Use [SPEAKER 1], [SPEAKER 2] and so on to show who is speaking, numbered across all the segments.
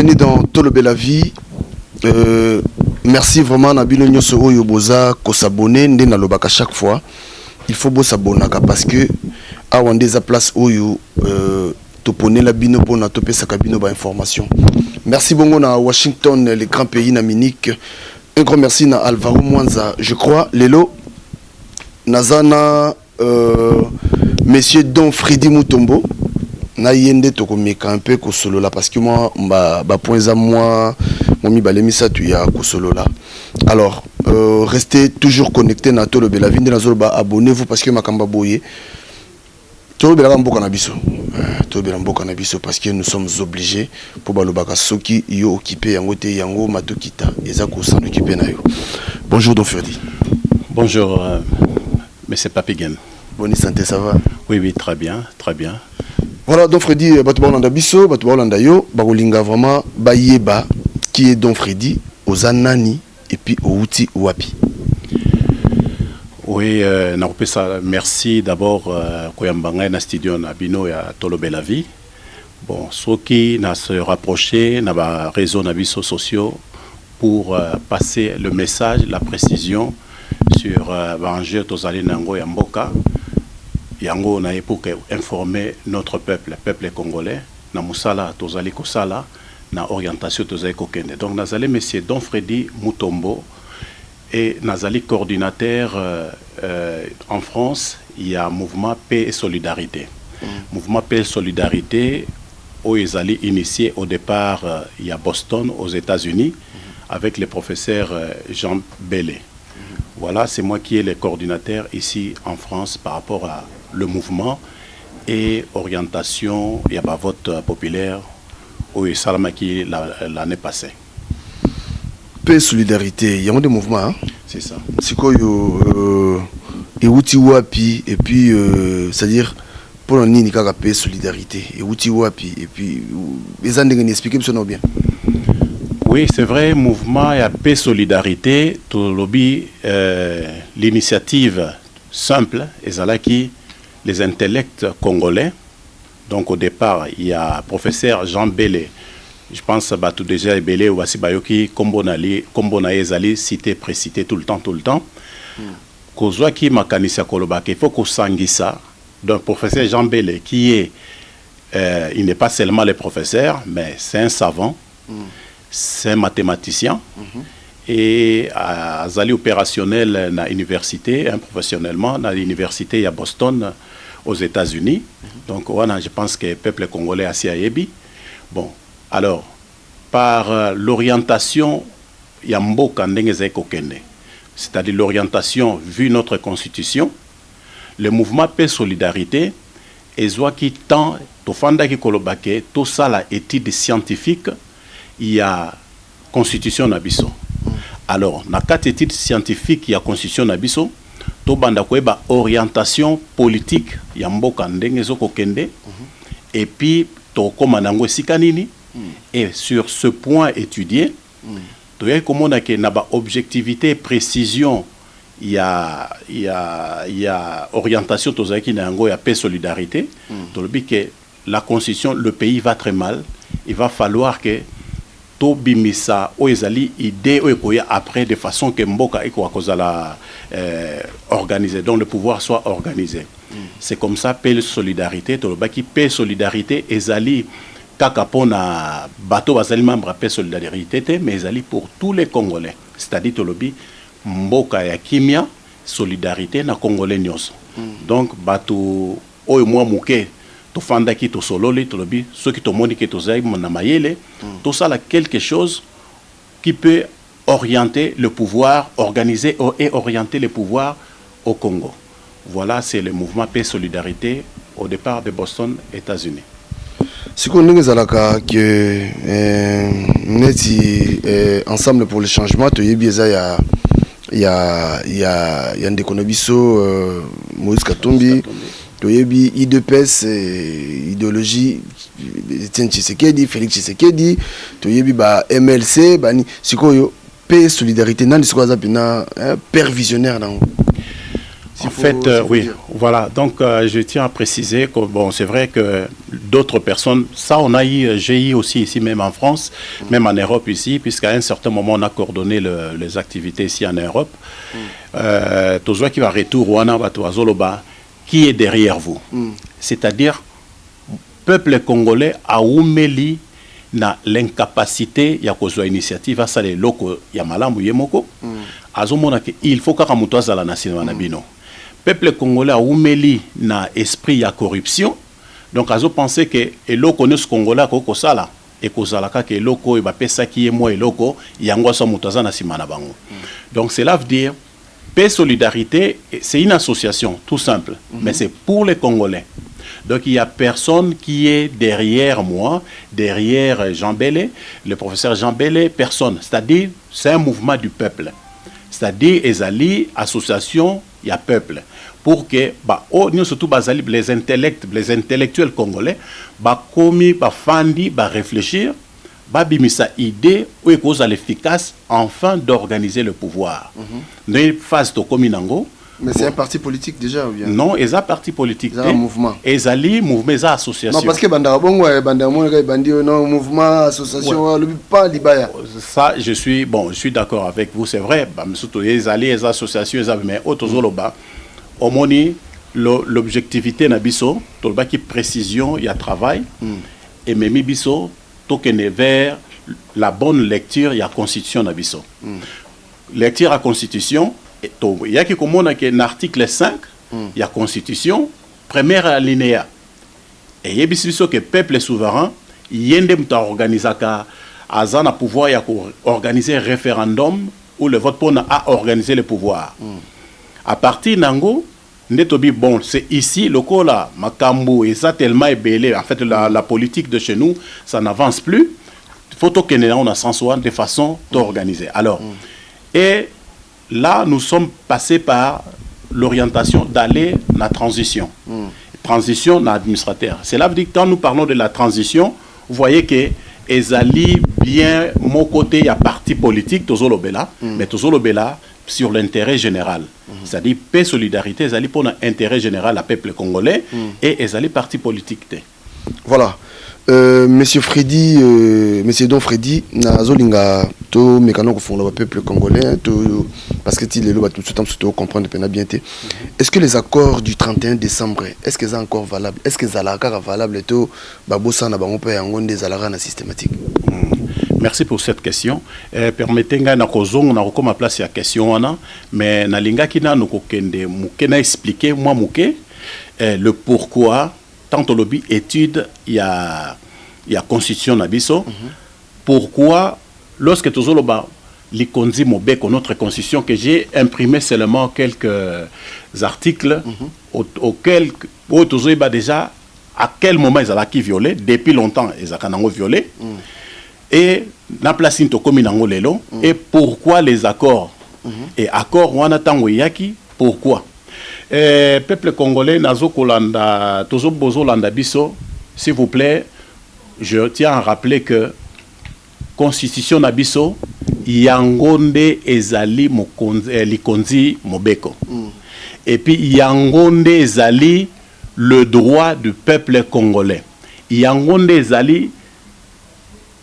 [SPEAKER 1] Bienvenue dans Tolobe la vie. Merci vraiment à Bino Nyoso Oyo Boza ko s'abonner ndé na lobaka chaque fois. Il faut beau s'abonner parce que à Wandeza place Oyo topone la bino pour na topé sa cabine ba information. Merci bongo na Washington, les grands pays na Munich. Un grand merci na Alvaro Mwanza. Je crois Lelo Nazana Monsieur Don Freddy Mutombo. Na yende to komeka un peu ko solo là parce que moi ba points à moi mi balemisa tu ya ko solo là. Alors restez toujours connectés na Tolobe la vie na zolo abonnez-vous parce que makamba boye Tolobe la mboka na biso. Tolobe la mboka na biso parce que nous sommes obligés pour balobaka soki yo occupé yango te yango matokita eza ko s'en occuper na yo. Bonjour Don Freddy.
[SPEAKER 2] Bonjour monsieur Papigen.
[SPEAKER 1] Bonne santé, ça va?
[SPEAKER 2] Oui, très bien, très bien.
[SPEAKER 1] Voilà, Don Freddy, Batouba Biso, Batouba Yo, Barolinga vraiment, Bayeba, qui est Don Freddy, aux Anani, et puis au Outi Wapi.
[SPEAKER 2] Oui, merci d'abord, Koyambanga, na studio, na Bino, et à Tolobe la vie. Bon, ceux qui n'a se rapproché, n'a réseau, na Biso sociaux, pour passer le message, la précision sur l'enjeu Tozali Nango et Mboka. Yango na pour informer notre peuple, le peuple congolais, na musala tozali kosala, na orientation tozali kokende. Donc nazali monsieur Don Freddy Mutombo et nazali coordinateur en France, il y a mouvement Paix et Solidarité. Mouvement Paix et Solidarité où ils allaient initié au départ il y a Boston aux États-Unis avec le professeur Jean Bellé. Voilà, c'est moi qui est le coordinateur ici en France par rapport à le mouvement et orientation, il y a pas vote populaire au Salamaki l'année passée.
[SPEAKER 1] Paix et solidarité, il y a des mouvements. Hein?
[SPEAKER 2] C'est ça.
[SPEAKER 1] C'est quoi et outi wapi et puis c'est-à-dire pour le nini kaka paix et solidarité et outi wapi et puis les gens n'ont expliqué ça bien.
[SPEAKER 2] Oui, c'est vrai, mouvement et paix et solidarité, tout lobby l'initiative simple et Zalaki les intellects congolais. Donc au départ, il y a professeur Jean Bellé. Je pense que tout déjà Bellé ou Asibayoki, Kombona Ezali, cité, précité tout le temps. Kozwaki Makanisa Kolobake, il faut qu'on ça. Donc professeur Jean Bellé, qui est, il n'est pas seulement le professeur, mais c'est un savant, c'est un mathématicien. Et Azali opérationnel à l'université, professionnellement, à l'université à Boston, aux États-Unis. Donc, voilà, je pense que le peuple congolais a assez à Yebi. Bon, alors, par l'orientation, il y a Mboka Ndengeze Kokende. C'est-à-dire l'orientation, vu notre constitution, le mouvement Paix Solidarité, et qui tend, Tofanda qui kolobake, tout ça, la étude scientifique, il y a constitution Nabiso. Alors, dans 4 études scientifiques, il y a constitution Nabiso, to banda koeba orientation politique ya mboka ndenge zo kokende et puis to komanango sikanini et sur ce point étudié to ya komona ke na ba objectivité précision il y a orientation to zaki na ngo ya paix solidarité to le bi que la constitution le pays va très mal, il va falloir que to bimisa o ezali idée o ekoya après de façon que mboka eko akozala organisé, donc le pouvoir soit organisé. C'est comme ça paix solidarité to baki paix solidarité ezali kaka pona bato bazali membre paix solidarité mais ezali pour tous les Congolais, c'est-à-dire to lobi mboka ya kimia solidarité na Congolais nyos. Donc bato o moi muke to fanda ki to sololi to lobi ceux qui to moni ki to zai na mayele tout ça là quelque chose qui peut orienter le pouvoir, organiser et orienter le pouvoir au Congo. Voilà, c'est le mouvement Paix Solidarité au départ de Boston, États-Unis.
[SPEAKER 1] Si on a que ensemble pour le changement, il y a un déconobiso Moïse Katumbi. Toyebi IDPS idéologie Etienne Tshisekedi, Félix Tshisekedi, toyebi ba MLC bani sikoyo paix solidarité nani sikoza pina père visionnaire nan.
[SPEAKER 2] En fait, oui, voilà. Donc, je tiens à préciser que bon, c'est vrai que d'autres personnes. Ça, j'ai eu aussi ici, même en France, même en Europe ici, puisqu'à un certain moment, on a coordonné les activités ici en Europe. Toujours qui va retour, qui est derrière vous? C'est-à-dire, peuple congolais a oumeli na l'incapacité ya kozwa initiative à les loko ya malamu yemoko. Azomona que il faut kaka muto azala na sino na bino. Peuple congolais a oumeli na esprit ya corruption. Donc azo penser que eloko ne congolais ko sala et kozala kaka eloko e ba pesa ki e mo eloko yango so muto azana sima na bango. Donc cela veut dire paix solidarité, c'est une association tout simple, mais c'est pour les Congolais. Donc il n'y a personne qui est derrière moi, derrière Jean Bélé, le professeur Jean Bélé, personne. C'est-à-dire, c'est un mouvement du peuple. C'est-à-dire, Ezali, association, il y a peuple. Pour que, nous surtout, les intellectuels congolais, commis, fandi, réfléchir, bimisa idée ou cause à l'efficace, enfin d'organiser le pouvoir. Nous phase de Kominango.
[SPEAKER 1] Mais c'est un parti politique déjà ou bien?
[SPEAKER 2] Non, c'est un parti politique.
[SPEAKER 1] C'est un mouvement.
[SPEAKER 2] C'est un mouvement, c'est une association.
[SPEAKER 1] Non, parce que non, mouvement, association, le pas libaya.
[SPEAKER 2] Ça, je suis d'accord avec vous, c'est vrai. Surtout les associations, mais autozoloba, au moni, l'objectivité nabiso, tout le qui précision, il y a travail, et même biso, token vers la bonne lecture, il y a constitution nabiso. Lecture à constitution. Il y a qui commande un article 5, il y a constitution, première alinéa. Et il y a que le peuple souverain, il y a un organisation à pouvoir organiser un référendum où le vote pour a organisé le pouvoir. À partir d'Ango, bon, c'est ici, le cas là, Makambo, et ça tellement ébélé. En fait, la politique de chez nous, ça n'avance plus. Il faut qu'on a sens de façon organisée. Alors, et là, nous sommes passés par l'orientation d'aller dans la transition. Transition dans l'administrateur. C'est là que quand nous parlons de la transition, vous voyez que Ezali, bien, mon côté, il y a parti politique, Tozolobela, mais Tozolobela sur l'intérêt général. C'est-à-dire, paix, solidarité, Ezali pour l'intérêt général à peuple congolais et Ezali parti politique.
[SPEAKER 1] Voilà. Monsieur Freddy, Monsieur Don Freddy, Nazolinga, to mécano que font le peuple congolais, parce que tu les lois tout ce temps, tu comprends bien. Est-ce que les accords du 31 décembre, est-ce qu'ils sont encore valables? Est-ce qu'ils sont encore valables? To babosa na bango pe yango des alarana systématique.
[SPEAKER 2] Merci pour cette question. Permettez-moi de ma place à la question, mais nalinga kina nokokende mukena expliquer moi muke le pourquoi. Tant au lobby étude, il y a constitution nabiso. Pourquoi, lorsque tu as les conduits mobeko notre constitution, que j'ai imprimé seulement quelques articles auxquels tu as déjà à quel moment ils ont violé, depuis longtemps ils ont violé, et la place into kominango lelo, et pourquoi les accords et accords on attend yaki, pourquoi? Peuple congolais, nazo kolanda, tozo bozo landa biso, s'il vous plaît, je tiens à rappeler que constitution nabiso yangonde ezali likonzi mobeko. Et puis yangonde ezali le droit du peuple congolais. Yangonde ezali,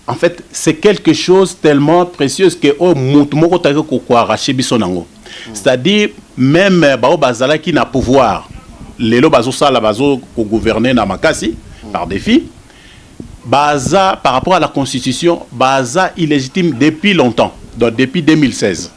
[SPEAKER 2] en fait, c'est quelque chose tellement précieux que oh mutmoko take ko arracher biso nango. C'est-à-dire, même Bazala qui n'a pouvoir, les lobazo sala bazo gouverner na makasi par défi, Baza par rapport à la constitution, Baza illégitime depuis longtemps, donc depuis 2016,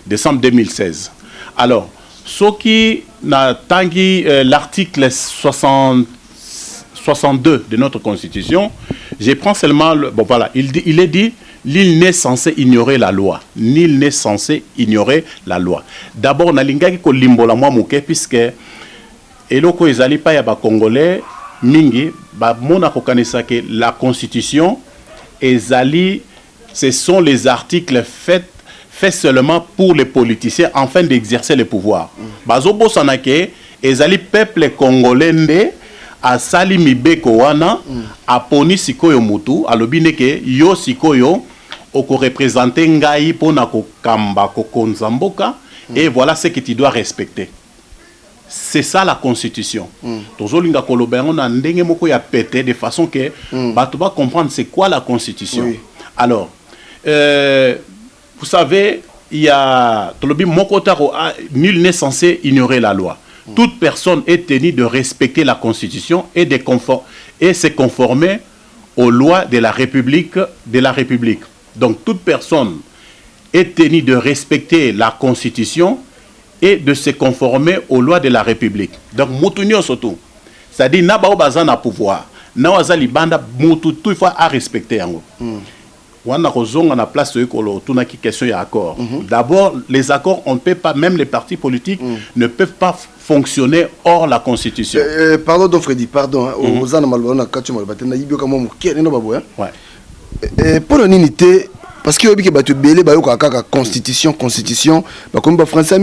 [SPEAKER 2] décembre 2016. Alors, ce qui n'a tangi l'article 62 de notre constitution, je prends seulement bon voilà, il est dit. Nul n'est censé ignorer la loi. Nul n'est censé ignorer la loi. D'abord, on a l'ingaki ko limbola moi mouke puisque eloko ezali pa ya ba congolais mingi ba mona ko kanisa que la constitution ezali ce sont les articles faits seulement pour les politiciens afin d'exercer le pouvoir. Bazo bosanake ezali peuple congolais nde asali mibeko wana aponi sikoyo mutu alobine ke yo sikoyo oko représenter ngai pona ko kamba ko konzamboka et voilà ce que tu dois respecter. c'est ça la constitution. Tozolinga koloba on a ndenge moko ya pété de façon que bato ba comprendre c'est quoi la constitution. Oui. Alors vous savez, il y a nul n'est censé ignorer la loi. Toute personne est tenue de respecter la constitution et se conformer aux lois de la République. Donc toute personne est tenue de respecter la constitution et de se conformer aux lois de la République. Donc mutunyo surtout, c'est-à-dire na ba bazana pouvoir, na wazali banda mutu tout il faut à respecter yango. On a la place de question accord. D'abord, les accords, on ne peut pas, même les partis politiques ne peuvent pas fonctionner hors la Constitution.
[SPEAKER 1] Pardon, Don Freddy, pardon. Pour l'unité, parce que y a des belé constitution comme français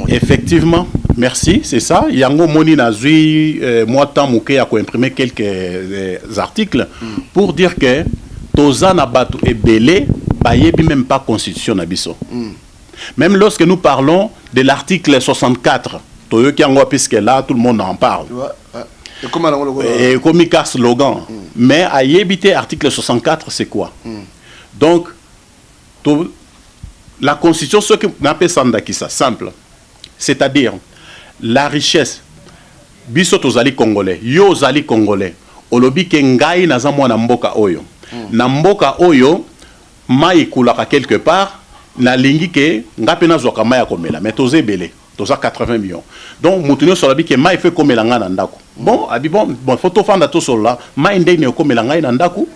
[SPEAKER 2] effectivement, merci, c'est ça. Yango moni nazui moi tant mouké a imprimer quelques articles pour dire que tozana batu et belé bayebi même pas constitution nabiso. Même lorsque nous parlons de l'article 64, toyo ki yango puisque là tout le monde en parle. Et comme il casse slogan. Mais à y article 64, c'est quoi? Donc, la constitution, ce que nous appelons ça, simple. C'est-à-dire, la richesse, biso tozali congolais, yo zali congolais, olobi ke ngai naza mwana mboka oyo. Na mboka oyo, mai kulaka quelque part, na lingi ke ngape na zoka mai komela, mais toze belé. 80 millions. Donc, Moutounio Solabi qui m'a fait comme l'anga nandaku. Bon, photo fanda to sola, m'a indéné comme l'anga nandaku.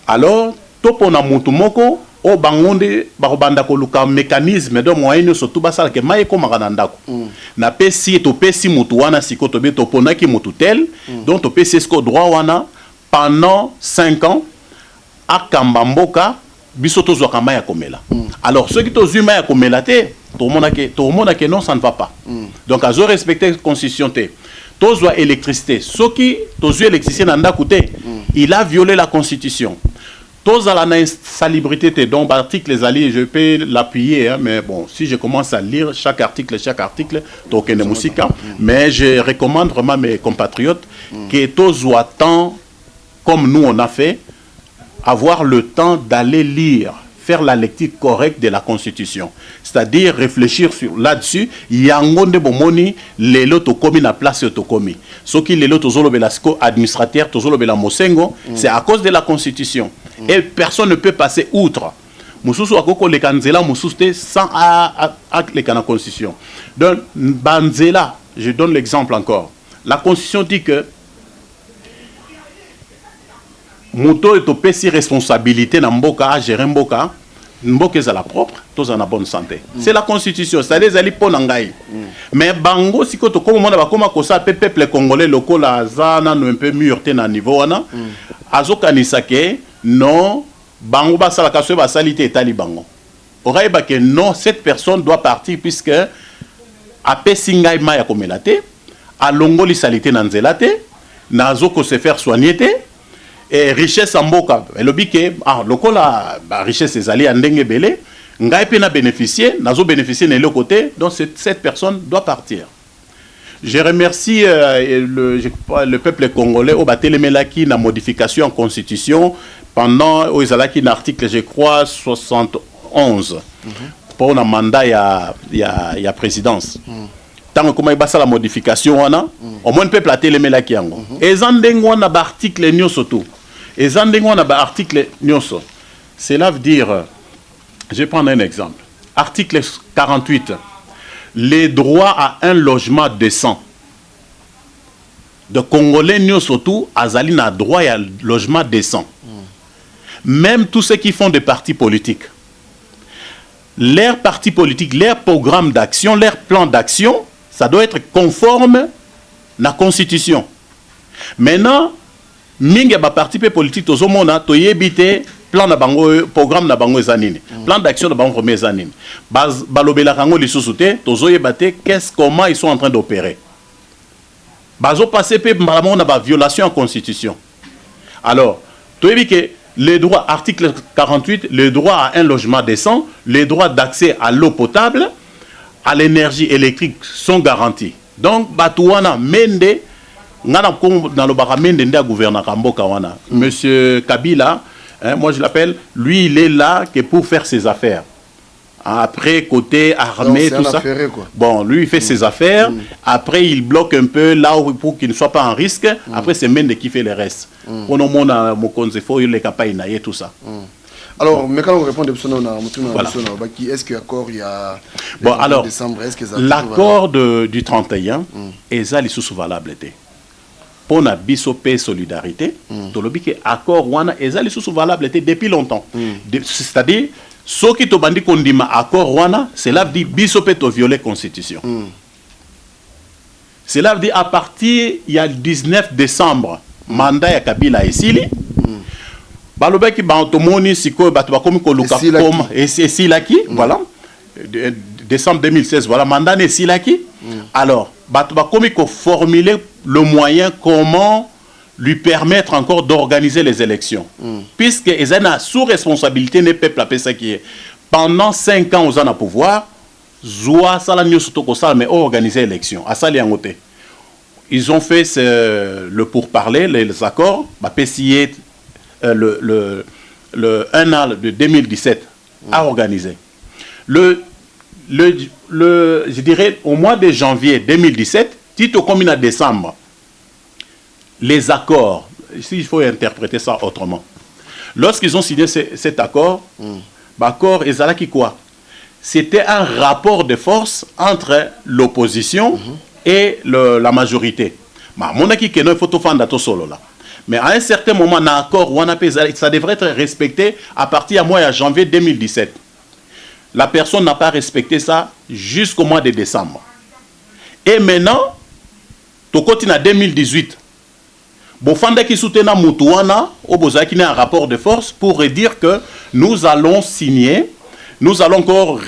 [SPEAKER 2] Alors, topona Moutumoko, au bangonde, barobandako luka mécanisme de moyen surtout basal que m'a comme nandaku. Na pesi to pesi Moutouana si kotobe topona ki Moututel, donc to pesi esco droit wana pendant 5 ans à Kambamboka. Bisoto zokama ya komela. Alors ceux qui tozu ya komela te, tout le monde que non ça ne va pas. Donc à zo respecter la constitution te. Tozu électricité, ceux qui tozu électricité nanda coûté, il a violé la constitution. Tozu la insalubrité te donc article les alliés, je peux l'appuyer hein, mais bon, si je commence à lire chaque article token de musique, mais je recommande vraiment mes compatriotes que tozu attend comme nous on a fait avoir le temps d'aller lire, faire la lecture correcte de la Constitution. C'est-à-dire réfléchir sur là-dessus, yangonde bomoni, les lots komi na place to komi. Ce qui les lots zolo belasco administrateur, tozolo bela mosengo, c'est à cause de la Constitution. Et personne ne peut passer outre. Mususu akoko le kanzela mususte sans à la Constitution. Donc banzela, je donne l'exemple encore. La Constitution dit que Mouto est au PC responsabilité dans Mboka à gérer Mboka. Mboka est à la propre, tous en bonne santé. C'est la constitution, c'est-à-dire les ponangai. Mais bango si koto comme on a comme ça peuple congolais local la zana un peu mûrté na niveau wana. Azoka nisake non bango ba sala kaso ba salité etali bango. Orai ba que non cette personne doit partir puisque a pesingai maya komelate a longoli salité na nzelate na zoko se faire soigner te. Et richesse en boka, le bique, la richesse est allée en dengue belé, ngai pena bénéficier, nazo bénéficier de l'autre côté, donc cette personne doit partir. Je remercie le peuple congolais au Batelemelaki na modification en constitution pendant aux Alaki l'article je crois 71 pour un mandat ya présidence. Tant que comment il la modification au moins le peuple a Telemelaki yango. Et zandengo wana ba article nyoso tout. Et zandengo wana ba article nyoso. Cela veut dire, je vais prendre un exemple. Article 48. Les droits à un logement décent. De Congolais nyoso tout azali na droit à un logement décent. Même tous ceux qui font des partis politiques. Leurs partis politiques, leur programme d'action, leur plan d'action, ça doit être conforme à la Constitution. Maintenant, mingi ba parti politique tozo mona to yebite plan na bango programme na bango ezanini. Plan d'action na bango premier ezanini. Balobela kango lisusu te tozo yebate comment ils sont en train d'opérer. Bazo passer pe mbala na ba violation en Constitution. Alors, to yebi que les droits, article 48, le droit à un logement décent, les droits d'accès à l'eau potable, à l'énergie électrique sont garantis. Donc, Batouana Mende, Monsieur Kabila, hein, moi je l'appelle, lui il est là que pour faire ses affaires. Après, côté armée, tout ça.
[SPEAKER 1] Affairé, quoi.
[SPEAKER 2] Bon, lui, il fait ses affaires. Après, il bloque un peu là où, pour qu'il ne soit pas en risque. Après, c'est Mende qui fait le reste. On a mon conseil, il est capable de tout ça.
[SPEAKER 1] Alors, mais quand on répond de
[SPEAKER 2] voilà.
[SPEAKER 1] Est-ce qu'accord il y a.
[SPEAKER 2] Bon, alors, l'accord
[SPEAKER 1] voilà.
[SPEAKER 2] du 31 est sous valable. Pour la bisopé solidarité, l'accord est sous valable depuis longtemps. C'est-à-dire, ce qui te dit qu'on dit accord wana, cela veut dire bisopé to violer la constitution. Cela veut dire à partir il y a 19 décembre mandat ya Kabila esili. Baloba ki ba automoni siko batu ba komi ko luka koma et silaki voilà. Décembre 2016 voilà mandat ne silaki. Alors batu ba komi ko formuler le moyen comment lui permettre encore d'organiser les élections. Puisque ils ont sous responsabilité des peuples à ça qui est. Pendant 5 ans, ils ont le pouvoir. Mais organiser l'élection. Ils ont fait le pourparler, les accords. Le 1 an de 2017 à organiser. Je dirais au mois de janvier 2017, Tito comme en décembre, les accords, ici il faut interpréter ça autrement. Lorsqu'ils ont signé cet accord, l'accord est quoi? C'était un rapport de force entre l'opposition et la majorité. Mais à un certain moment, l'accord, ça devrait être respecté à partir du mois de janvier 2017. La personne n'a pas respecté ça jusqu'au mois de décembre. Et maintenant, au côté de 2018, Bofanda qui soutient Moutouana, au Boza qui a un rapport de force pour dire que nous allons signer, nous allons encore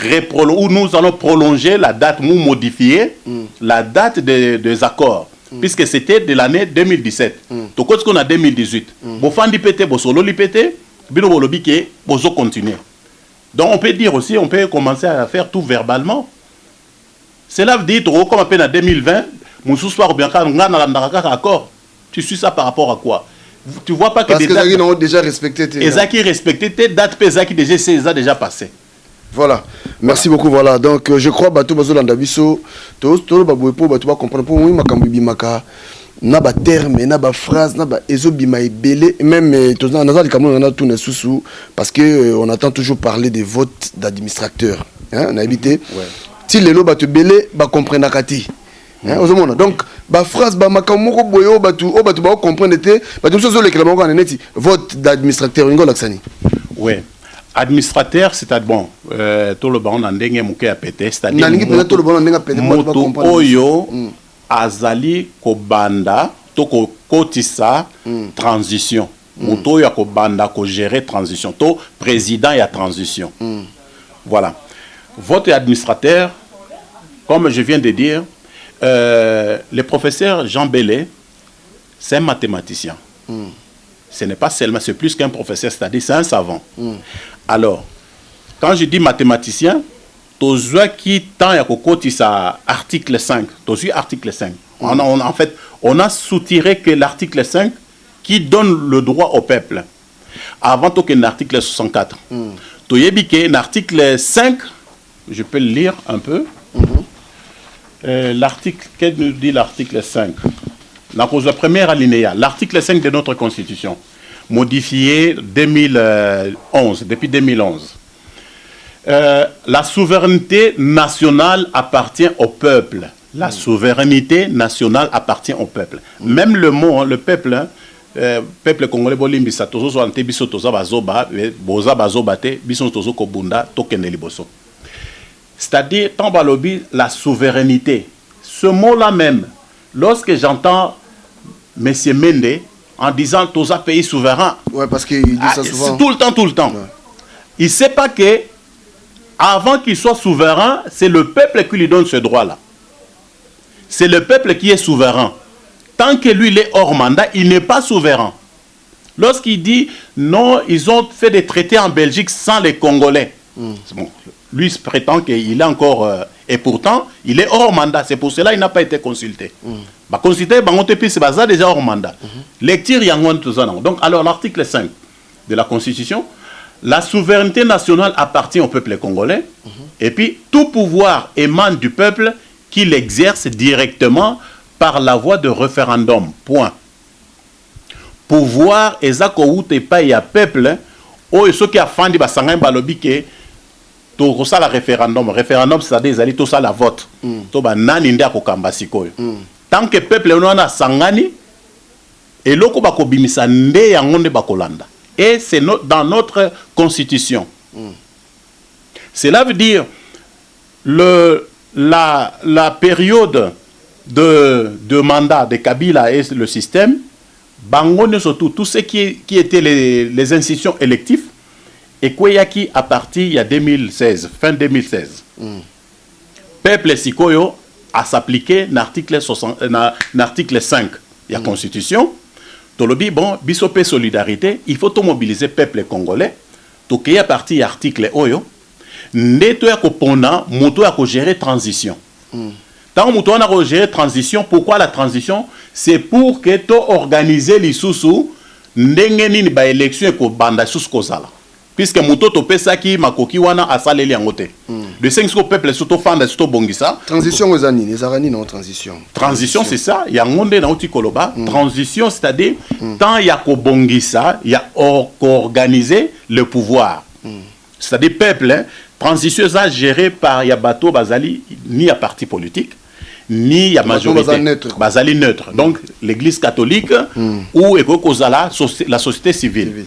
[SPEAKER 2] ou nous allons prolonger la date, ou modifier la date des accords, puisque c'était de l'année 2017. Donc, qu'est-ce qu'on a 2018? Bofandi pété, Bosolo li pété, Bino Bolobi qui Bozo continuer. Donc, on peut dire aussi, on peut commencer à faire tout verbalement. Cela veut dire, comme à peine en 2020, Moussou soir ou bien quand on a un accord. Tu suis ça par rapport à quoi? Tu vois pas que
[SPEAKER 1] parce que les ont déjà respecté tes
[SPEAKER 2] dates. Qui respecté tes dates, qui déjà passé.
[SPEAKER 1] Voilà. Merci beaucoup. Voilà. Donc je crois que bazo landabiso to babouepo bato ba comprendre pour moi makambi maka na ba terme na ba phrase na ba ezo bima ebele même to na za Cameroun on a tout sous parce que on attend toujours parler des votes d'administrateurs hein on a habité si les lo bato belé ba comprendre kati. Donc, la phrase, vote d'administrateur,
[SPEAKER 2] oui, administrateur, c'est bon. Tout le monde a pété, c'est-à-dire moto oyo azali kobanda to kotisa transition. Moto oyo kobanda ko gérer transition. To président ya transition. Voilà. Vote administrateur, comme je viens de dire. Le professeur Jean Bélé, c'est un mathématicien. Ce n'est pas seulement, c'est plus qu'un professeur, c'est-à-dire c'est un savant. Alors, quand je dis mathématicien, tu qui tend à côté ça article 5, tu article 5. En fait, on a soutiré que l'article 5 qui donne le droit au peuple. Avant tout que l'article 64. Tu y as l'article 5, je peux le lire un peu. L'article, qu'est-ce que nous dit l'article 5? La première alinéa, l'article 5 de notre Constitution, modifié 2011, depuis 2011. La souveraineté nationale appartient au peuple. La souveraineté nationale appartient au peuple. Même le mot, hein, le peuple, peuple congolais, c'est-à-dire, la souveraineté. Ce mot-là même, lorsque j'entends M. Mende en disant tous les pays souverains,
[SPEAKER 1] ouais, parce qu'il dit ça souvent.
[SPEAKER 2] Tout le temps. Ouais. Il ne sait pas que, avant qu'il soit souverain, c'est le peuple qui lui donne ce droit-là. C'est le peuple qui est souverain. Tant que lui il est hors mandat, il n'est pas souverain. Lorsqu'il dit non, ils ont fait des traités en Belgique sans les Congolais. Bon, lui se prétend qu'il est encore... et pourtant, il est hors mandat. C'est pour cela qu'il n'a pas été consulté. Bah, consulté, c'est déjà hors mandat. Lecture, donc, alors, l'article 5 de la Constitution, la souveraineté nationale appartient au peuple congolais. Et puis, tout pouvoir émane du peuple qui l'exerce directement par la voie de référendum. Point. Pouvoir, et pas y a peuple, ou ceux qui a fandi basangay balobi ke to ça la référendum. Référendum, c'est-à-dire tout ça la vote. To ba nani ndia ko kamba sikoyo. Tant que peuple on a sangani et loko bako bimisa nde yangonde bakolanda. Et c'est dans notre constitution. Cela veut dire la période de mandat de Kabila et le système, Bango surtout tout ce qui étaient les institutions électives, et Kweyaki à partir il y a 2016, fin 2016. Peuple Sikoyo a s'appliqué l'article 5 de la Constitution. Tolobi, bon, bisopé solidarité, il faut mobiliser le peuple congolais. Donc, à partir de l'article Oyo, neto ya kopona, moto ya ko gérer transition. Tant moto na ko gérer transition, pourquoi la transition? C'est pour que tu organises les sous ndenge nini ba élection ko banda sous kozala. Puisque moto to pesa ki makoki wana asaleli angote. Le 5 peuple surtout fanda surtout bongisa.
[SPEAKER 1] Transition aux années, les arani non transition.
[SPEAKER 2] Transition c'est ça, il y a ngonde na uti koloba. Transition c'est-à-dire tant il y a ko bongisa, il y a organiser le pouvoir. C'est-à-dire peuple, hein, transition ça géré par Yabato Bazali ni à parti politique ni à majorité Bazali neutre. Donc l'église catholique ou Kozala la société civile.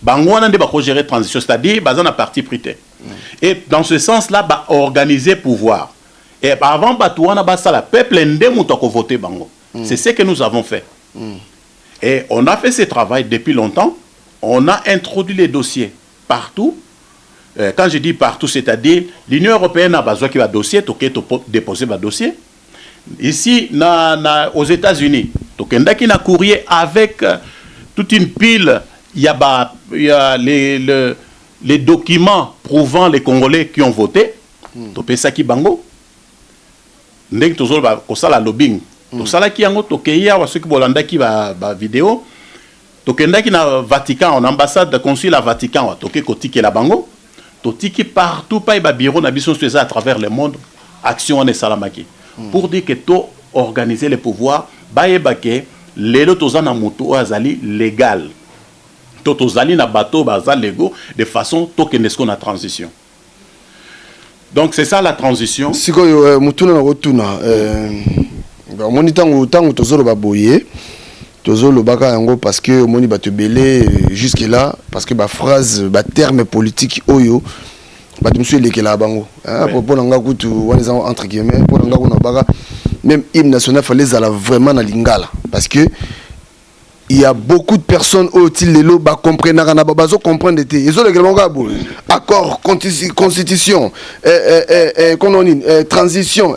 [SPEAKER 2] Bangwana de bako gérer transition, c'est-à-dire bazana parti prité. Et dans ce sens-là, ba organiser pouvoir. Et avant batouana basala peuple ndemu to ko voter bango. C'est ce que nous avons fait. Et on a fait ce travail depuis longtemps. On a introduit les dossiers partout. Quand je dis partout, c'est-à-dire l'Union européenne a besoin qu'il y ait un dossier, tu peux déposer un dossier. Ici, aux États-Unis, tu as un courrier avec toute une pile. Il y a les documents prouvant les Congolais qui ont voté. Tu peux ça qui bango. Ndek tu as la lobbying. Tu as qui ango tu as ceux qui bolanda qui va vidéo. Tu as qui na Vatican, en ambassade consul à Vatican, tu as qui la bango. Totiki partout pas ba bureau na biso à travers le monde action en salamaki pour dire que to organiser les pouvoirs ba yebake lelo tozana moto azali légal to tozali na bateau baza légaux de façon to que nesco na transition. Donc c'est ça la transition.
[SPEAKER 1] Sikoyo mutuna na rotuna moni tango tozolo baboye tozolo baka yango parce que moni bato belé jusque là parce que ba phrase ba terme politique oyo bato monsieur lekela bango pour nanga kutu wana entre guillemets pour nanga kuna baka même hymne national fallait zala vraiment na lingala parce que il y a beaucoup de personnes au lelo ba comprendre na bazo comprendre te ezo lekela bango abo accord constitution transition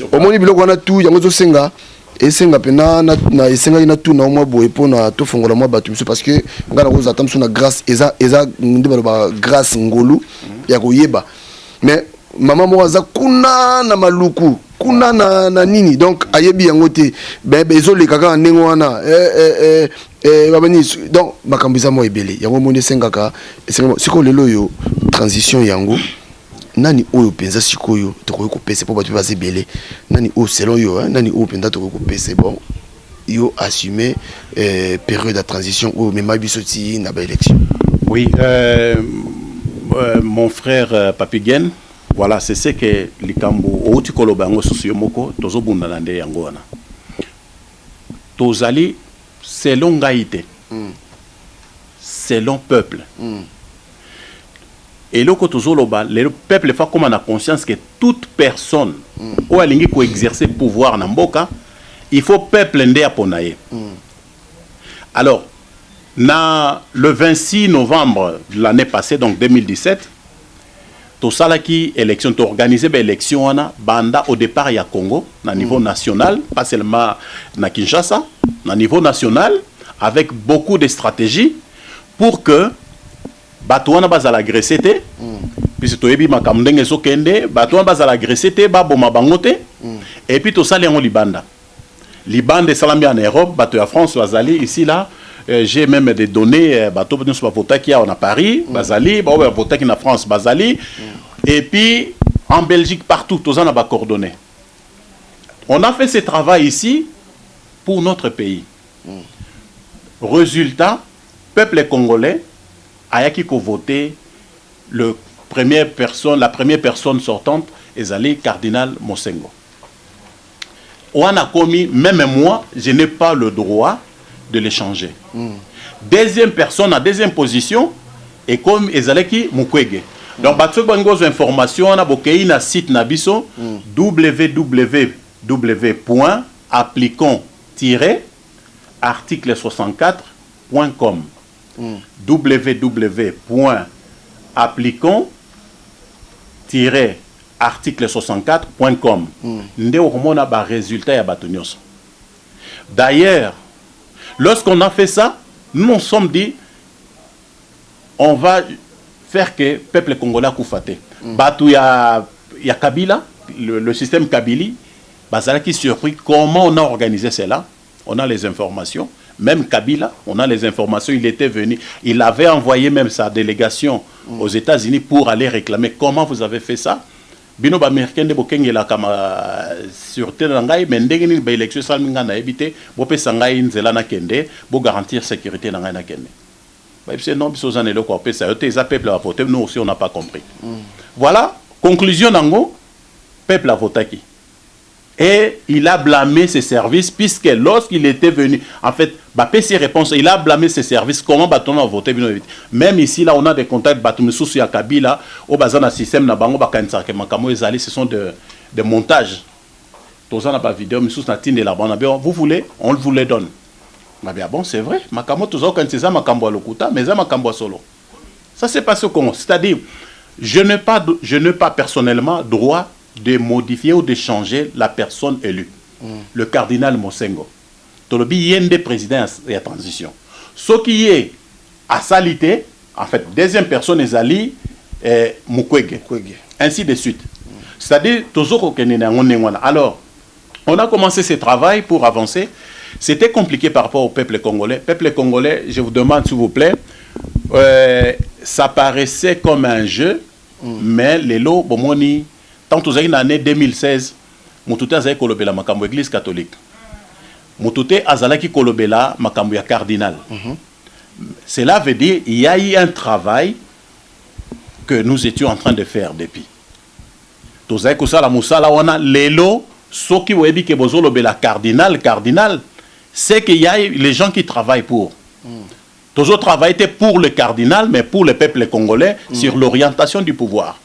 [SPEAKER 1] au moni biloko wana tout yango zo senga esenga pena na esenga ina tout na mwa boye pona to fongola mwa batu parce que ngana ko zatam suna grâce eza ndibalo ba grâce ngolu ya koyeba mais maman mo za kuna na maluku kuna na nini donc ayebi yango te bezo le kaka ndengo wana babani donc makambiza mo ebele yango mo esenga ka esenga siko lelo yo transition yango nani oyo penza sikoyo tokoyo kopesa po batu baze belé nani o selon yo nani o penza tokoyo kopesa bon yo assumer période de transition ou même bisoti na ba élection.
[SPEAKER 2] Oui, mon frère Papigen, voilà, c'est ce que likambo outi kolobango socio moko tozobunda na nde yango wana. Tozali selon gaïté. Selon peuple. Et le peuple fait comme on a conscience que toute personne ou a lingi ko exercer pouvoir na mboka, il faut peuple ndé aponaye. Alors, le 26 novembre de l'année passée, donc 2017, tout ça qui élection, tu organisé l'élection banda au départ il y a Congo, na niveau national, pas seulement na Kinshasa, na niveau national. avec beaucoup de stratégies pour que Batouana bazala agressé te, puis toyebi makamdenge so kende, Batouana bazala agressé te, baboma bangote, et puis tout ça les libanda. Libanda salami en Europe, bateau à France, bazali ici là. J'ai même des données, bateau nous pas voter qui a en Paris, bazali, bah voter qui en France, bazali, et puis en Belgique partout, tout ça n'a pas coordonné. On a fait ce travail ici pour notre pays. Résultat, peuple congolais a voté la première personne sortante, Ezali Cardinal Mosengo. On a commis, même moi, je n'ai pas le droit de l'échanger. Deuxième personne, en deuxième position, et comme Ezali Mukwege. Donc, bateau bangos informations, on a bokéi na site nabiso www.applicons-article64.com www.applicons-article64.com Nde okomona ba résultat ya bato nyonso. D'ailleurs, lorsqu'on a fait ça, nous nous sommes dit on va faire que le peuple congolais a koufaté. Batou ya Kabila, le système Kabili, Bazala qui surpris comment on a organisé cela. On a les informations. Même Kabila, on a les informations. Il était venu, il avait envoyé même sa délégation aux États-Unis pour aller réclamer comment vous avez fait ça. Bino ba américain de bokenge la kama sûreté nangai mais ndenge ni ba élection salminga na ebité bo pesa ngai nzela na kende bo garantir sécurité na ngai na kende. Bah c'est non biso za nelo ko pesa yote za peuple a voté, nous aussi on n'a pas compris. Voilà, conclusion nango, peuple a voté qui. Et il a blâmé ses services puisque lorsqu'il était venu, en fait, ses réponses, il a blâmé ses services. Comment Baton a voté? Même ici, là, on a des contacts, Batumissou sur Kabila, au bazar d'un système, ce sont des montages. Tous n'a pas vidéo, mais sous la tine de la bande, vous voulez, on vous les donne. Bon, c'est vrai, Makamo, tous quand c'est ça, Makambo à l'Okuta, mais ça, Makambo solo. Ça, c'est pas ce qu'on. C'est-à-dire, je n'ai pas personnellement droit de modifier ou de changer la personne élue. Le cardinal Mosengo. Tolobi yende président et la transition. Ce qui est à salité, en fait, deuxième personne est Ali Mukwege. Ainsi de suite. C'est-à-dire, alors, on a commencé ce travail pour avancer. C'était compliqué par rapport au peuple congolais. Peuple congolais, je vous demande s'il vous plaît, ça paraissait comme un jeu, mais les lots, bomoni, tant que en l'année 2016, Moutouté a kolobela makambo église catholique. Moutouté azalaki kolobela makambo ya cardinal. Cela veut dire qu'il y a eu un travail que nous étions en train de faire depuis. Tozai kusala musala wana lelo soki webi ke bozo lobela cardinal, c'est qu'il y a les gens qui travaillent pour. Tozo travaillent pour le cardinal, mais pour le peuple congolais sur l'orientation du pouvoir.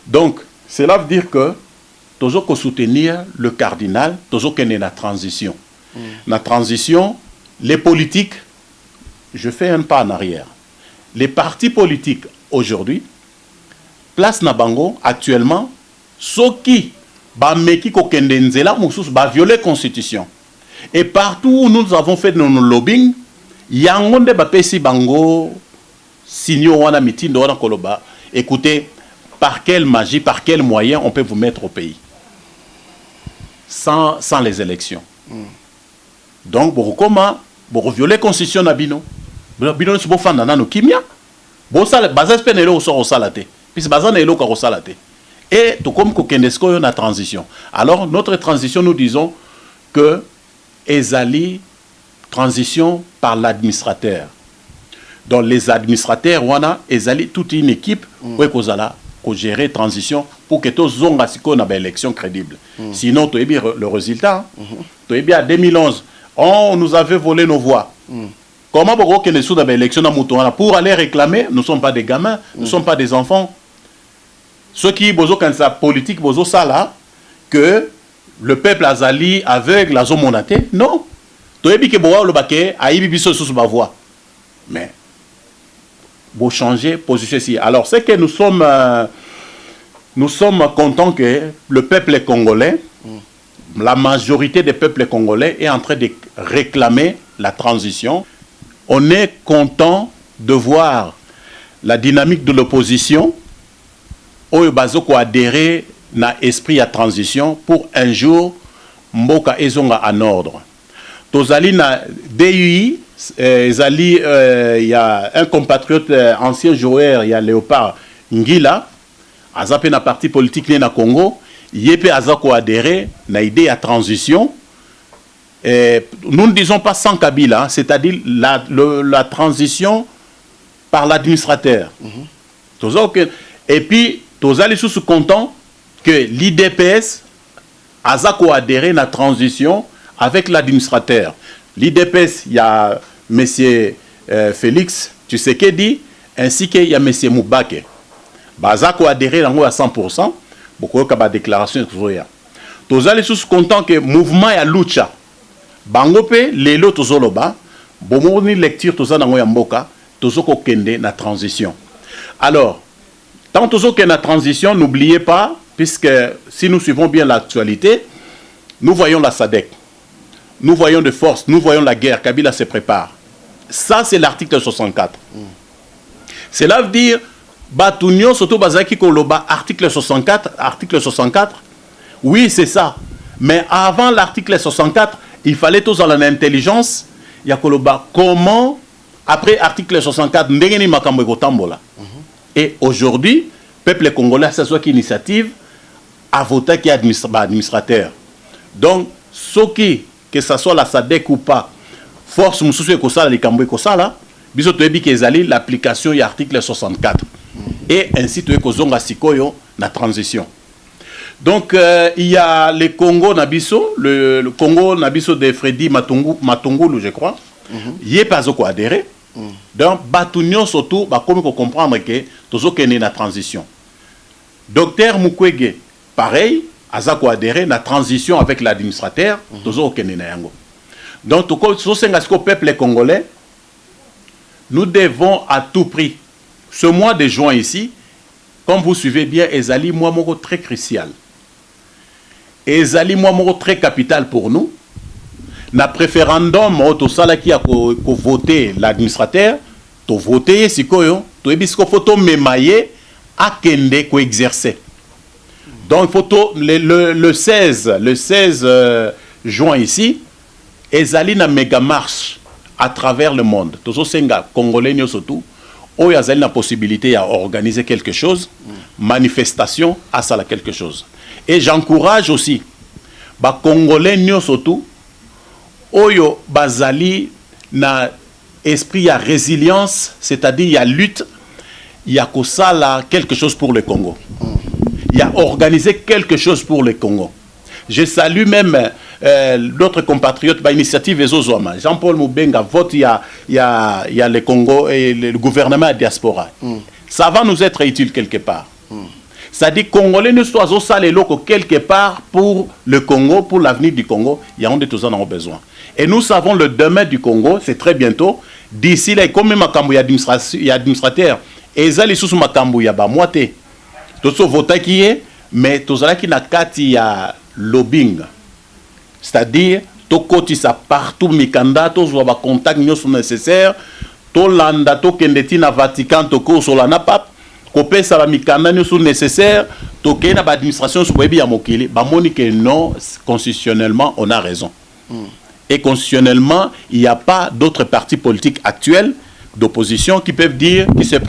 [SPEAKER 2] Donc, cela veut dire que toujours qu'on soutenir le cardinal, toujours qu'il y a la transition. La transition, les politiques, je fais un pas en arrière. Les partis politiques aujourd'hui, place Nabango actuellement, ceux qui bameki kokendenzela musus ba violer la constitution. Et partout où nous avons fait nos lobbying, yangonde ba pesi bango signo wana mitindo wana koloba. Écoutez, par quelle magie, par quel moyen on peut vous mettre au pays sans les élections. Donc, comment vous violer la constitution na bino. Bino si vous faites nano kimia. Bon ça bazas penelo au sort au salate. Puis bazan elo ka au salate. Et tout comme kokendesko yo na transition. Alors notre transition, nous disons que ezali transition par l'administrateur. Donc les administrateurs wana ezali toute une équipe ouais kozala ko gérer transition pour que tous zonga siko na ba élection crédible. Sinon tu bien le résultat. Tu bien à 2011 on nous avait volé nos voix. Comment pourquoi que les sous dans l'élection pour aller réclamer, nous ne sommes pas des gamins, nous ne sommes pas des enfants. Ceux qui bozo quand ça politique bozo ça là que le peuple azali aveugle la zone monaté, non. Tu es bien que boa le baquet aïbi biso sous ma voix. Mais pour changer position ici. Alors c'est que nous sommes contents que le peuple congolais, la majorité des peuples congolais est en train de réclamer la transition. On est content de voir la dynamique de l'opposition oyo bazoko adhérer na esprit à transition pour un jour mboka ezonga en ordre. Tozali na DUI, il y a un compatriote ancien joueur, il y a Léopard Ngila, azape na parti politique na Congo, yépe azako adhérer na idée à transition. Nous ne disons pas sans Kabila, c'est-à-dire la transition par l'administrateur. Et puis, Tozali sous content que l'IDPS a adhéré à la transition avec l'administrateur. L'IDPS, il y a M. Félix Tshisekedi ainsi qu'il y a M. Moubake. Bazako adhéré à 100%. Beaucoup de déclaration. Tozali sous content que le mouvement ya lucha. Bangope, lelo tozoloba. Bomoni lecture toza nango ya mboka. Tozoko kende na transition. Alors, tant que la transition, n'oubliez pas, puisque si nous suivons bien l'actualité, nous voyons la SADC, nous voyons des forces, nous voyons la guerre, Kabila se prépare. Ça, c'est l'article 64. Cela veut dire, Batunyo, surtout Bazaki Koloba, article 64, oui, c'est ça. Mais avant l'article 64, il fallait tous dans l'intelligence, il y a Koloba, comment, après article 64, Ndengeni Makambo Gotambola. Et aujourd'hui, le peuple congolais, c'est soit qui initiative, a voté qui est administrateur. Donc, ce qui, que ce soit la SADC ou pas, force Moussoussou Kosala, les Kamboué Kosala, biso toyebi kezali l'application de l'article 64. Et ainsi, tu es Kozonga Sikoyo, la transition. Donc, il y a le Congo Nabiso, le Congo Nabiso de Freddy Matungulu, je crois. Il n'y a pas quoi adhérer. Donc, Batunyo surtout, comme on comprendre que tout ce la transition. Docteur Mukwege, pareil, Azako adhéré la transition avec l'administrateur, tout ce qui est donc, tout ce peuple congolais, nous devons à tout prix, ce mois de juin ici, comme vous suivez bien, Ezali Mouamoro très crucial. Ezali Mouamoro très capital pour nous. Na préférendum tout ça là qui a voté l'administrateur to voter sikoyo to ebisko photo memaye a kende ko exercer. Donc photo le 16 juin ici ezali na méga marche à travers le monde. Tozo senga congolais surtout o yazali na possibilité à organiser quelque chose, manifestation à ça quelque chose. Et j'encourage aussi ba congolais surtout Oyo bazali na esprit à résilience, c'est-à-dire il y a lutte, il y a quelque chose pour le Congo. Il y a organisé quelque chose pour le Congo. Je salue même d'autres compatriotes par initiative Ezozoma. Jean-Paul Moubenga vote, il y a le Congo et le gouvernement de diaspora. Ça va nous être utile quelque part. C'est-à-dire que les Congolais ne soient pas les locaux quelque part pour le Congo, pour l'avenir du Congo. Il y a des gens qui ont besoin. Et nous savons le demain du Congo, c'est très bientôt. D'ici là, comme il y a administrateur, et ils sont sous Makambu, il y a moitié. Tout ce vote qui est, mais tout ça qui n'a qu'à y a lobbying. C'est-à-dire, tout côté ça partout, Mikanda, tout ce contact nécessaire, tout landa, tout kendeti na Vatican, tout cours sur la napap. Kopé ça va mikanda nous nécessaire toké na administration sur webi ya mokili ba monique non constitutionnellement on a raison. Et constitutionnellement il n'y a pas d'autres partis politiques actuels d'opposition qui peuvent dire qui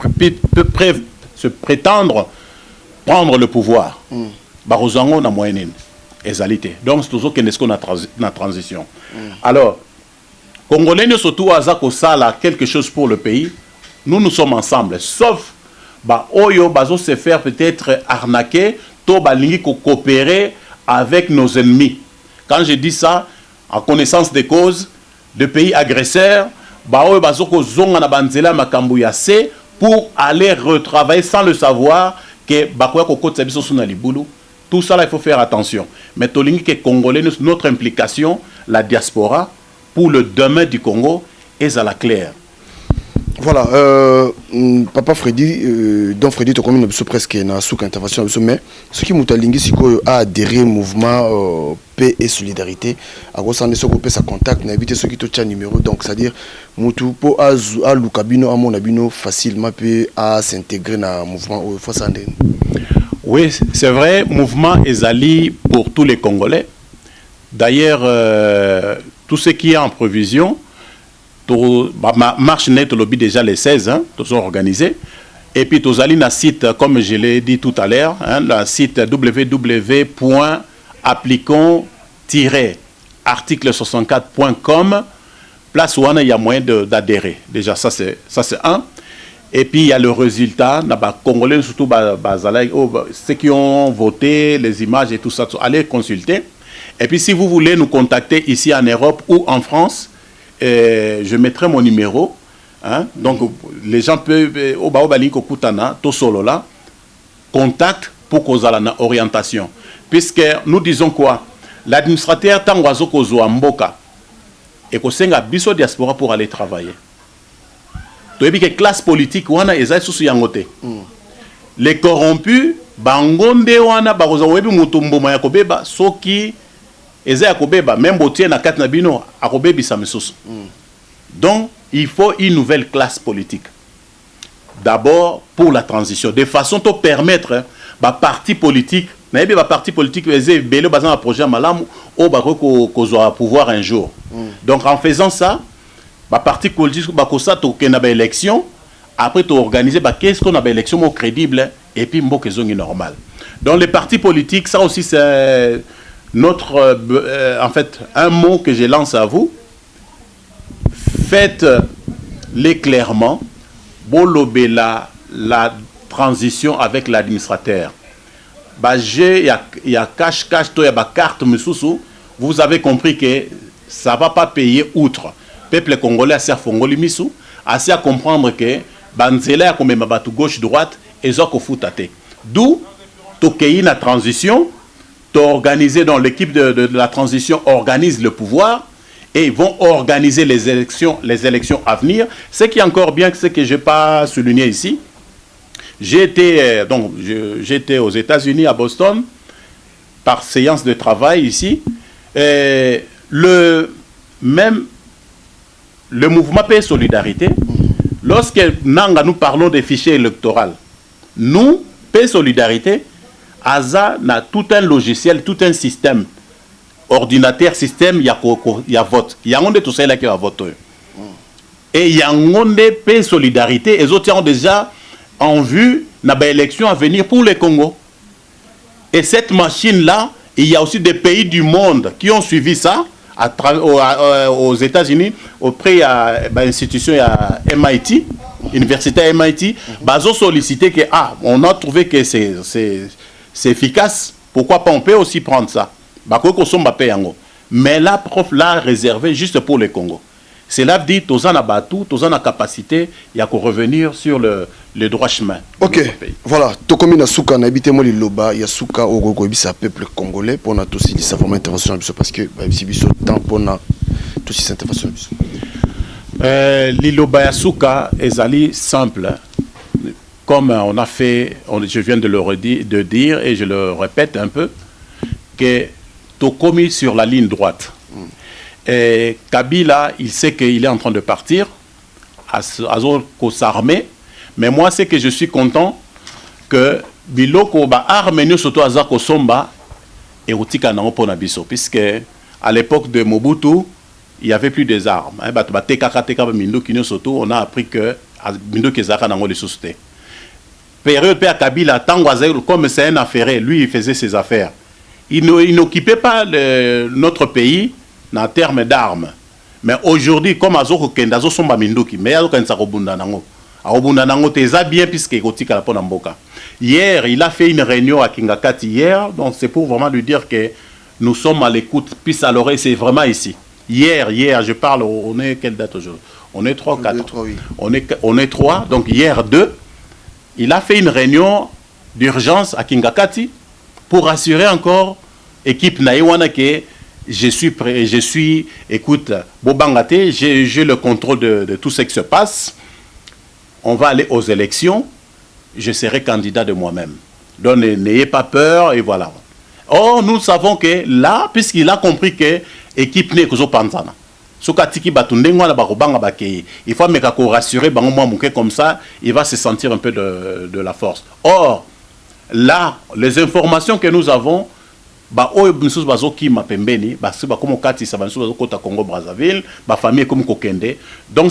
[SPEAKER 2] peuvent se prétendre prendre le pouvoir. Ba rozango na moyenne ezalité. Donc c'est toujours qu'est-ce qu'on a na transition. Alors Congolais nous surtout azako sala quelque chose pour le pays. Nous sommes ensemble sauf Oyo bazo se faire peut-être arnaquer, to balingi ko coopérer avec nos ennemis. Quand je dis ça, en connaissance des causes, de pays agresseurs, oyo bazo ko zonga na banzela makambu ya se pour aller retravailler sans le savoir que bakoya ko kotsa biso suna libulu. Tout ça là il faut faire attention. Mais tolingi que Congolais notre implication, la diaspora pour le demain du Congo est à la claire.
[SPEAKER 1] Voilà, Papa Freddy, donc Freddy, tu as commis presque une sous-intervention, mais ce qui m'a dit, a adhéré au mouvement paix et solidarité. À cause de ce qu'on sa contact, on a évité ceux qui ont un numéro, donc c'est-à-dire, Moutou, pour à Lukabino, à mon abino, facilement peut à s'intégrer dans le mouvement.
[SPEAKER 2] Oui, c'est vrai, mouvement Ezali pour tous les Congolais. D'ailleurs, tout ce qui est en prévision, marche net lobby déjà les 16, hein, tous sont organisés. Et puis, tous allés dans site, comme je l'ai dit tout à l'heure, hein, le site www.applicons-article64.com. Place où il y a moyen d'adhérer. Déjà, ça c'est un. Et puis, il y a le résultat. Les Congolais, surtout ceux qui ont voté, les images et tout ça, allez consulter. Et puis, si vous voulez nous contacter ici en Europe ou en France, je mettrai mon numéro. Hein? Donc, les gens peuvent, contact pour qu'on ait une orientation. Puisque nous disons quoi? L'administrateur, tant qu'on a mboka, et qu'on a biso diaspora pour aller travailler. Donc, il y a une classe politique, les corrompus, bangonde wana baroza webi mutumbo ma yakobeba soki eza yakobeba même botie na kat na bino akobebi sa misusu. Donc il faut une nouvelle classe politique. D'abord pour la transition de façon à permettre ba parti politique na yebi ba parti politique eze belo bazan projet malamu o ba ko pouvoir un jour. Donc en faisant ça ba parti politique ba ko sa to kena ba élection après tu organiser bah qu'est-ce qu'on a une élection crédible et puis mboka zongi normal. Donc les partis politiques, ça aussi c'est notre en fait un mot que je lance à vous. Faites-les clairement. Bolobé la transition avec l'administrateur. Bah il y a cash to ya ba carte mususu. Vous avez compris que ça va pas payer outre. Peuple congolais a fongoli misu, assez à comprendre que banzela comme mabatu gauche droite et zoko futate. D'où tokei na transition, t'organiser dans l'équipe de la transition organise le pouvoir et ils vont organiser les élections à venir. Ce qui est encore bien, ce que je n'ai pas souligné ici, j'étais aux États-Unis à Boston par séance de travail ici. Le mouvement Paix et Solidarité. Lorsque nous parlons des fichiers électoraux, nous, Paix et Solidarité, ASA a tout un logiciel, tout un système, ordinateur, système, il y a vote. Il y a tout ça qui va voter. Et il y a Paix et Solidarité, et les autres ont déjà en vue l'élection à venir pour le Congo. Et cette machine-là, il y a aussi des pays du monde qui ont suivi ça. Aux États-Unis, auprès de l'institution MIT, université MIT, ils ont sollicité que on a trouvé que c'est efficace. Pourquoi pas on peut aussi prendre ça? Mais la prof l'a réservé juste pour le Congo. Cela dit, tous en abattu, tous en capacité, il y a qu'à revenir sur le droit chemin.
[SPEAKER 1] Ok, voilà. Tout comme il y a souka, on habite moi l'Iloba, il y a souka au Gogo, il y a peuple congolais, pour on a tous ces savants interventions, parce que c'est le temps pour on a tous ces interventions.
[SPEAKER 2] L'Iloba Yasuka est allé simple. Comme on a fait, je viens de dire et je le répète un peu, que tout commis sur la ligne droite. Et Kabila, il sait qu'il est en train de partir à s'armer. Mais moi, c'est que je suis content que Biloko ba armenio surtout à Zako Somba et Otika Nango Nabiso. Puisque à l'époque de Mobutu, il n'y avait plus des armes. On a appris que Mindo Kezaka Nango les sociétés. Période à Kabila, comme c'est un affaire, lui, il faisait ses affaires. Il n'occupait pas notre pays en termes d'armes. Mais aujourd'hui, comme Azoko Kendazo Somba Mindoki, mais Azoko Kensarobunda Nango. Arobunda Nango Teza bien puisque Kotika la Ponamboka. Hier, il a fait une réunion à Kingakati hier, donc c'est pour vraiment lui dire que nous sommes à l'écoute, puis à l'oreille, c'est vraiment ici. Hier, je parle, on est quelle date aujourd'hui? On est 3 ou 4
[SPEAKER 1] oui.
[SPEAKER 2] On est 3, donc hier 2. Il a fait une réunion d'urgence à Kingakati pour assurer encore équipe Naïwana que je suis prêt, écoute, Bobangate, j'ai le contrôle de tout ce qui se passe. on va aller aux élections, je serai candidat de moi-même. Donc n'ayez pas peur et voilà. Or, nous savons que là, puisqu'il a compris que l'équipe n'est que panzana. Il faut me rassurer, comme ça, il va se sentir un peu de la force. Or, là, les informations que nous avons, donc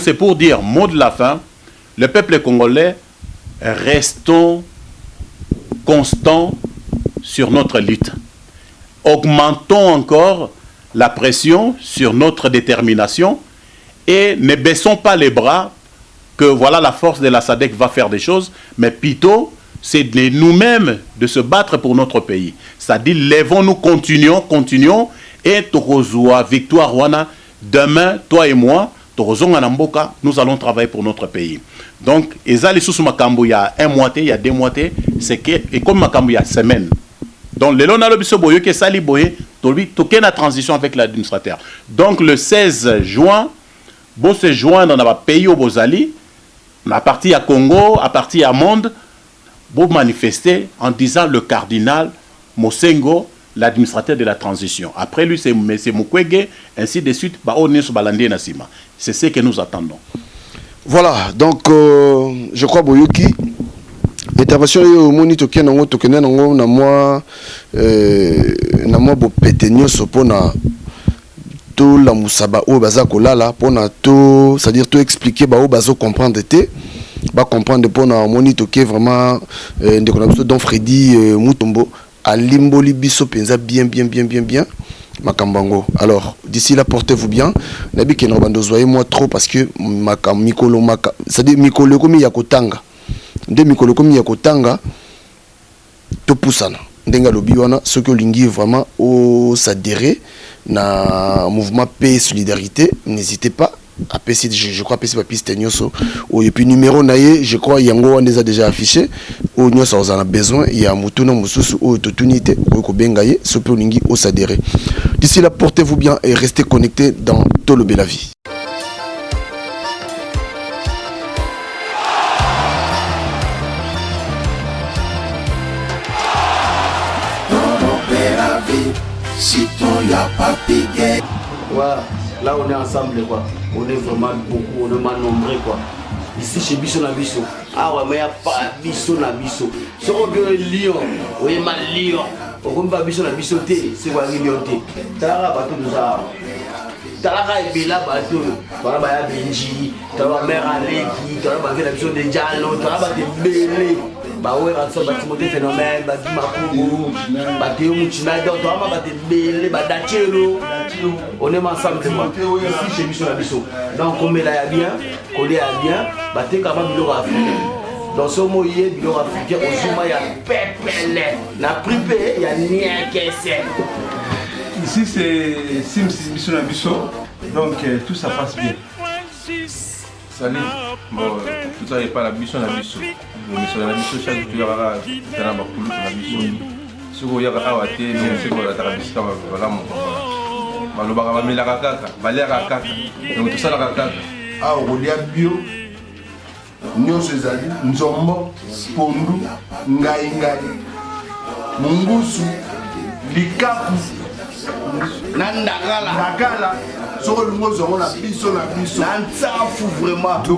[SPEAKER 2] c'est pour dire, mot de la fin, le peuple congolais, restons constants sur notre lutte. Augmentons encore la pression sur notre détermination et ne baissons pas les bras que voilà la force de la SADC va faire des choses, mais plutôt c'est de nous-mêmes de se battre pour notre pays. C'est-à-dire, lèvons-nous, continuons, et Torozoa, victoire, Wana, demain, toi et moi, nous allons travailler pour notre pays. Donc, Ezali sous Makambo, il y a un mois, il y a 2 mois, c'est que, et comme Makambo, il y a semaine. Donc, le Lona Lobiso Boyo, qui est Sali Boye, toqué la transition avec l'administrateur. Donc, le 16 juin, bon se joindre dans le pays au Bozali, à partir à Congo, à partir à Monde, pour manifester en disant le cardinal Mosengo, l'administrateur de la transition. Après lui, c'est M. Mukwege, ainsi de suite, c'est ce que nous attendons.
[SPEAKER 1] Voilà, donc je crois Boyoki, l'intervention est au moni token na moi bo petenyo sopona to la musaba o baza kolala pona to, c'est-à-dire to expliquer ba o bazo comprendre té ba comprendre pona moni token vraiment ndeko na biso Don Freddy Mutombo à limboli biso penza bien Makambango. Alors, d'ici là, portez-vous bien. Nabi Kenro Bandozoye moi trop parce que Mikolo Maka, c'est-à-dire Mikolo komi yakotanga. De Mikolo komi yakotanga to poussana. Ndenga lobiwana ce que lingi vraiment au s'adhérer na mouvement paix et solidarité, n'hésitez pas. Après, je crois que c'est piste Nyoso. Et puis numéro naïe, je crois Yango on les a déjà affichés. Au Nyoso on en a besoin. Il y a Moutouna Moussousou au Totunité au Bengaye, Sopolingi au Sadéré. D'ici là, portez-vous bien et restez connectés dans Tolobé la vie.
[SPEAKER 3] Tolobé la vie, si ton y'a pas piqué.
[SPEAKER 4] Voilà. Là on est ensemble quoi, on est vraiment beaucoup, on est mal nombreux quoi. Ici chez Bisso na Bisso, ah ouais mais y a pas Bisso na Bisso. Si on veut Lyon, on est mal Lyon. On compte pas Bisso na Bisso té, c'est quoi Lyon té. Tara bateau nous a. Tara et Bela bateau, voilà bah y a Benji, tara mère Aleki, tara bah la Bisso de Diallo, tara bah de Belé. Bah ouais, ça va Timothée Phénomène, bah du Makungu, bah Théo Mouchina, donc toi bah de Belé, bah Dachelo. On est ensemble de moi. Ici chez Bisso la Bisso. Donc on met là bien, on est bien, bah t'es quand même bilor africain. Dans ce mot il y a bilor africain, au Zuma il y a pépélé, la pripé, il y a rien qui c'est.
[SPEAKER 5] Ici c'est Sims Bisso la Bisso, donc tout ça passe bien. Salut, bon, tout ça n'est pas la Bisso la Bisso. Mais sur la Bisso, chaque jour il y aura la Bisso. Ce qu'il y aura à Awate, c'est pour la Tarabisca, voilà mon. Malobara va mela kaka, balera kaka. Donc tout ça la kaka.
[SPEAKER 3] Ah, Rodia Bio, Nyonso Ezali, Nzombo, Pondu, Ngai, Mungusu, Likapu, Nandagala, sur le mot on a Bisso na Bisso.
[SPEAKER 4] Nansafu vraiment.
[SPEAKER 3] Le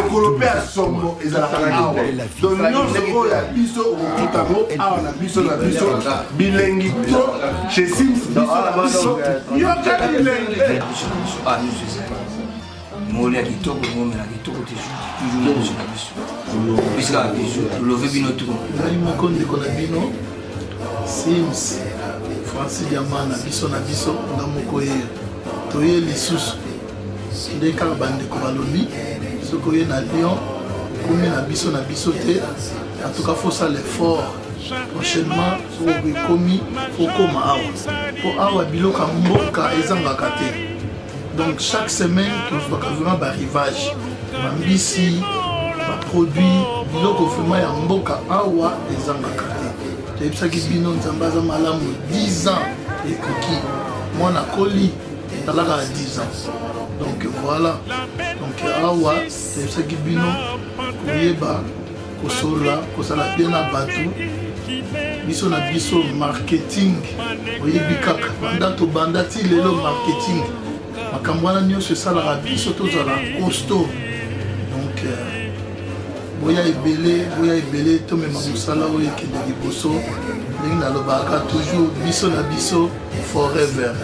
[SPEAKER 3] colopère sombo ezala kana. Donc Nyonso ya Bisso au Kutamo, ah on a Bisso na Bisso, bilengi to chez Sims Bisso na Bisso. Yoka bilengi.
[SPEAKER 6] Ah nous c'est ça. Molia kitoko momela kitoko toujours sur la Bisso. Bisika Bisso, le vebino tout.
[SPEAKER 7] Nali mokonde kona bino Sims Francis Diamana Bisso na Bisso ngamoko ye. Toye lisusu nde kaka bandeko balobi soki oye na Lyon komi na biso te en tout cas faut ça l'effort prochainement soki ekomi okoma awa po awa biloko ya mboka ezangaka te donc chaque semaine tozwaka vraiment barivage bambisi baproduit biloko vraiment ya mboka awa ezangaka te toyebisaki bino nzambe aza malamu 10 ans ekoki mwana koli talaka à 10 ans. Donc voilà. Donc awa toyebisaki bino koyeba kosola kosala bien na bato biso na biso marketing oyebi kaka banda tobanda ti lelo marketing makambo wana nyonso esalaka biso tozala costaud. Donc boya ebele tomema mosala oyo ekende liboso ndenge nalobaka toujours biso na biso forever.